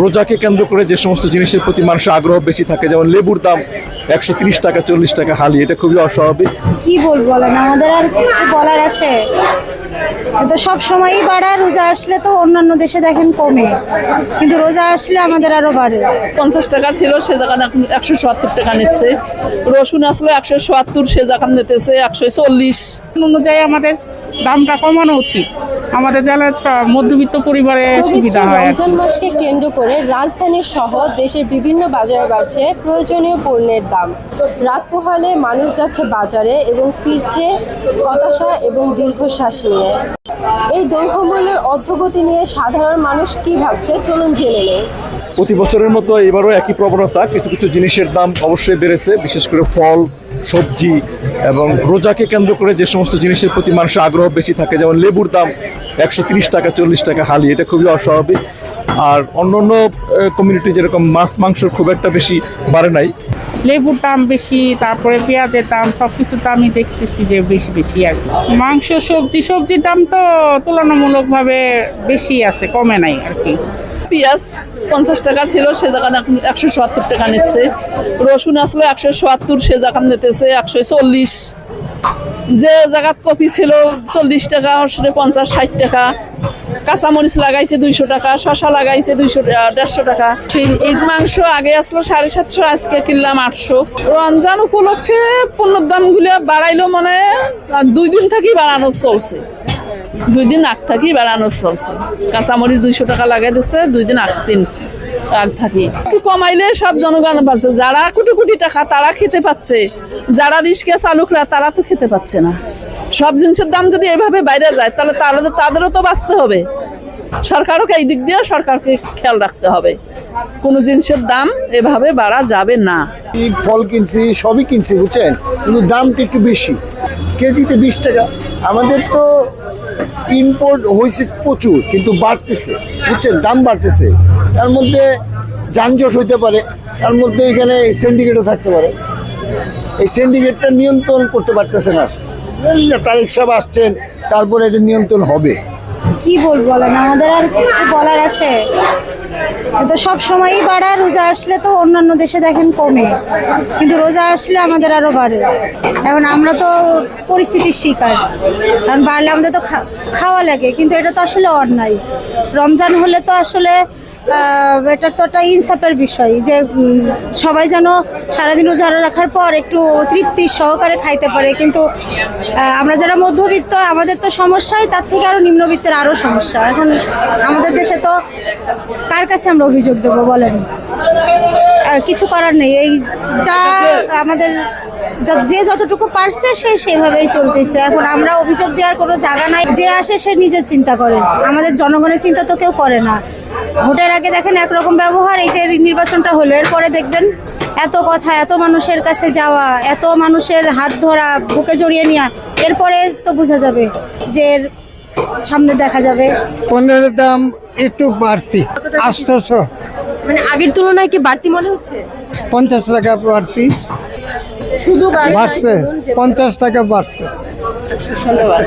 রোজাকে কেন্দ্র করে যে সমস্ত জিনিসের প্রতি মানুষের আগ্রহ বেশি থাকে, যেমন লেবুর দাম 130 টাকা 40 টাকা হালি, এটা খুবই অস্বাভাবিক। কি বলবো, বলেন আমাদের আর কিছু বলার আছে? তো সব সময়ই বাড়া, রোজা আসলে তো অন্যান্য দেশে দেখেন কমে, কিন্তু রোজা আসলে আমাদের আরো বাড়ে। 50 টাকা ছিল, সে জায়গায় এখন 170 টাকা নিচ্ছে। রসুন আসলে 170, সে জায়গা নিতেছে 140। অনুযায়ী আমাদের দামটা কমানো উচিত, আমাদের যারা মধ্যবিত্ত পরিবারে সুবিধা হয়। রমজান মাসকে কেন্দ্র করে রাজধানী সহ দেশের বিভিন্ন বাজারে বাড়ছে প্রয়োজনীয় পণ্যের দাম। রাত পোহালে মানুষ যাচ্ছে বাজারে এবং ফিরছে হতাশা এবং দীর্ঘশ্বাস নিয়ে। এই দ্রব্যমূল্যের অর্ধগতি নিয়ে সাধারণ মানুষ কি ভাবছে, চলুন জেনে নেই। প্রতি বছরের মতো এবারও একই প্রবণতা, কিছু কিছু জিনিসের দাম অবশ্যই বেড়েছে, বিশেষ করে ফল, সবজি এবং রোজাকে কেন্দ্র করে যে সমস্ত জিনিসের প্রতি মানুষের আগ্রহ বেশি থাকে, যেমন লেবুর দাম 130 টাকা 40 টাকা হালি, এটা খুবই অস্বাভাবিক। আর অন্যান্য কমিউনিটি যেরকম মাছ মাংসর খুব একটা বেশি বাড়ে নাই। লেবুর দাম বেশি, তারপরে পেঁয়াজের দাম, সবকিছুর দামই দেখতেছি যে বেশি বেশি আর কি। মাংস সবজির দাম তো তুলনামূলকভাবে বেশি আছে, কমে নাই আর কি। পেঁয়াজ 50 টাকা ছিল, সে জায়গায় এখন 170 টাকা নিচ্ছে। রসুন আসলে 170, সে জায়গা নিতেছে 140। যে জায়গাত কপি ছিল 40 টাকা, সেটা 50-60 টাকা। কাঁচামরিচ লাগাইছে 200 টাকা, শশা লাগাইছে 150 টাকা। ঈদ মাংস আগে আসলো 750, আজকে কিনলাম 800। রমজান উপলক্ষে পণ্যের দামগুলো বাড়াইলো, মানে 2 দিন থেকেই বাড়ানো চলছে, 2 দিন আগ থেকেই বাড়ানো চলছে। কাঁচামরিচ 200 টাকা লাগাই দিচ্ছে, 2 দিন আগ থাকি। একটু কমাইলে সব জনগণ পাচ্ছে, যারা কোটি কোটি টাকা তারা খেতে পাচ্ছে, যারা রিস্কা চালকরা তারা তো খেতে পাচ্ছে না। সব জিনিসের দাম যদি এভাবে বাইরে যায় তাহলে তাদেরও তো বাঁচতে হবে। সরকারকে এই দিক দিয়ে সরকারকে খেয়াল রাখতে হবে, কোনো জিনিসের দাম এভাবে বাড়া যাবে না। ফল কিনছি, সবই কিনছি বুঝছেন, কিন্তু দামটা একটু বেশি, কেজিতে 20 টাকা। আমাদের তো ইম্পোর্ট হয়েছে প্রচুর, কিন্তু বাড়তেছে বুঝছেন, দাম বাড়তেছে। তার মধ্যে যানজট হইতে পারে, তার মধ্যে এখানে সিন্ডিকেটও থাকতে পারে। এই সিন্ডিকেটটা নিয়ন্ত্রণ করতে পারতেছে না। তারিখ সব আসছেন, তারপরে এটা নিয়ন্ত্রণ হবে। কি বলবো, বলেন আমাদের আর কিছু বলার আছে? তো সব সময়ই বাড়া, রোজা আসলে তো অন্যান্য দেশে দেখেন কমে, কিন্তু রোজা আসলে আমাদের আরো বাড়ে। এখন আমরা তো পরিস্থিতির শিকার, কারণ বাড়লে আমাদের তো খাওয়া লাগে, কিন্তু এটা তো আসলে অন্যায়। রমজান হলে তো আসলে এটা তো একটা ইনসাফের বিষয় যে সবাই যেন সারাদিন রোজা রাখার পর একটু তৃপ্তি সহকারে খাইতে পারে, কিন্তু আমরা যারা মধ্যবিত্ত আমাদের তো সমস্যাই, তার থেকে আরও নিম্নবিত্তের আরও সমস্যা। এখন আমাদের দেশে তো কার কাছে আমরা অভিযোগ দেবো বলেন? কিছু করার নেই, এই যা আমাদের যে যতটুকু পারছে সে সেভাবেই চলতেছে। এখন আমরা অভিযোগ দেওয়ার কোনো জায়গা নাই, যে আসে সে নিজের চিন্তা করে, আমাদের জনগণের চিন্তা তো কেউ করে না। ভোটের আগে দেখেন একরকম ব্যবহার, এই যে নির্বাচনটা হলো এরপরে দেখবেন এত কথা, এত মানুষের কাছে যাওয়া, এত মানুষের হাত ধরা, বুকে জড়িয়ে নেওয়া, এরপরে তো বোঝা যাবে যে সামনে দেখা যাবে। পণ্যের দাম একটু বাড়তি, 800, মানে আগের তুলনায় কি বাড়তি মনে হচ্ছে? 50 টাকা বাড়তি শুধু বাড়ছে, 50 টাকা বাড়ছে। ধন্যবাদ।